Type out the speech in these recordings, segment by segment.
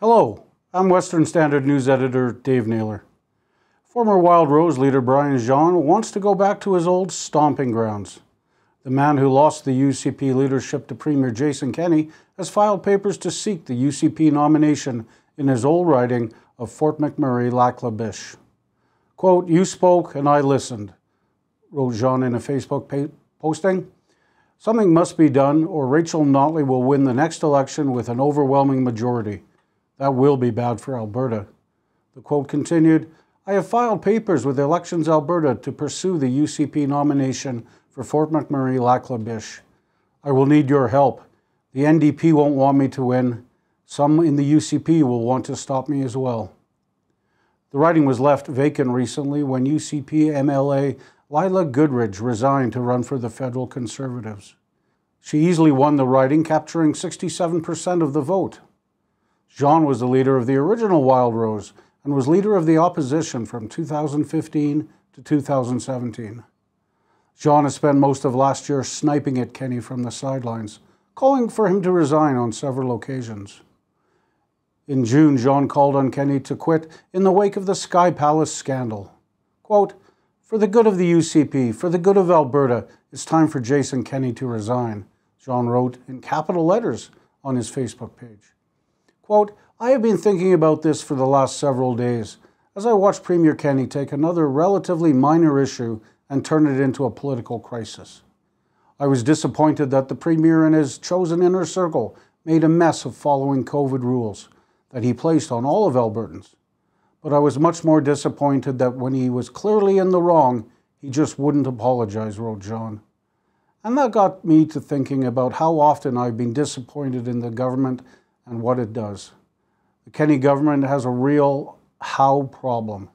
Hello, I'm Western Standard News editor Dave Naylor. Former Wild Rose leader Brian Jean wants to go back to his old stomping grounds. The man who lost the UCP leadership to Premier Jason Kenney has filed papers to seek the UCP nomination in his old riding of Fort McMurray-Lac La Biche. Quote, "You spoke and I listened," wrote Jean in a Facebook posting. "Something must be done or Rachel Notley will win the next election with an overwhelming majority. That will be bad for Alberta." The quote continued, "I have filed papers with Elections Alberta to pursue the UCP nomination for Fort McMurray-Lac La Biche. I will need your help. The NDP won't want me to win. Some in the UCP will want to stop me as well." The riding was left vacant recently when UCP MLA Lila Goodridge resigned to run for the federal Conservatives. She easily won the riding, capturing 67% of the vote. Jean was the leader of the original Wild Rose and was leader of the opposition from 2015 to 2017. Jean has spent most of last year sniping at Kenney from the sidelines, calling for him to resign on several occasions. In June, Jean called on Kenney to quit in the wake of the Sky Palace scandal. Quote, "For the good of the UCP, for the good of Alberta, it's time for Jason Kenney to resign," Jean wrote in capital letters on his Facebook page. Quote, "I have been thinking about this for the last several days as I watched Premier Kenney take another relatively minor issue and turn it into a political crisis. I was disappointed that the Premier and his chosen inner circle made a mess of following COVID rules that he placed on all of Albertans. But I was much more disappointed that when he was clearly in the wrong, he just wouldn't apologize," wrote Jean. And that got me to thinking about how often I've been disappointed in the government and what it does. The Kenney government has a real how problem.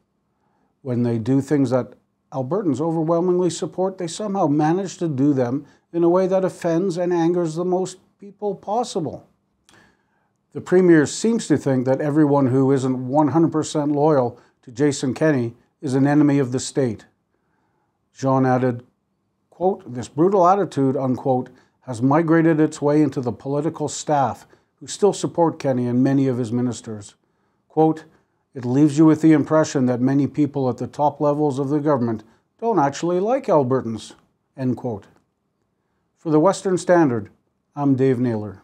When they do things that Albertans overwhelmingly support, they somehow manage to do them in a way that offends and angers the most people possible. The Premier seems to think that everyone who isn't 100% loyal to Jason Kenney is an enemy of the state. Jean added, quote, "This brutal attitude," unquote, "has migrated its way into the political staff who still support Kenney and many of his ministers. Quote, it leaves you with the impression that many people at the top levels of the government don't actually like Albertans," end quote. For the Western Standard, I'm Dave Naylor.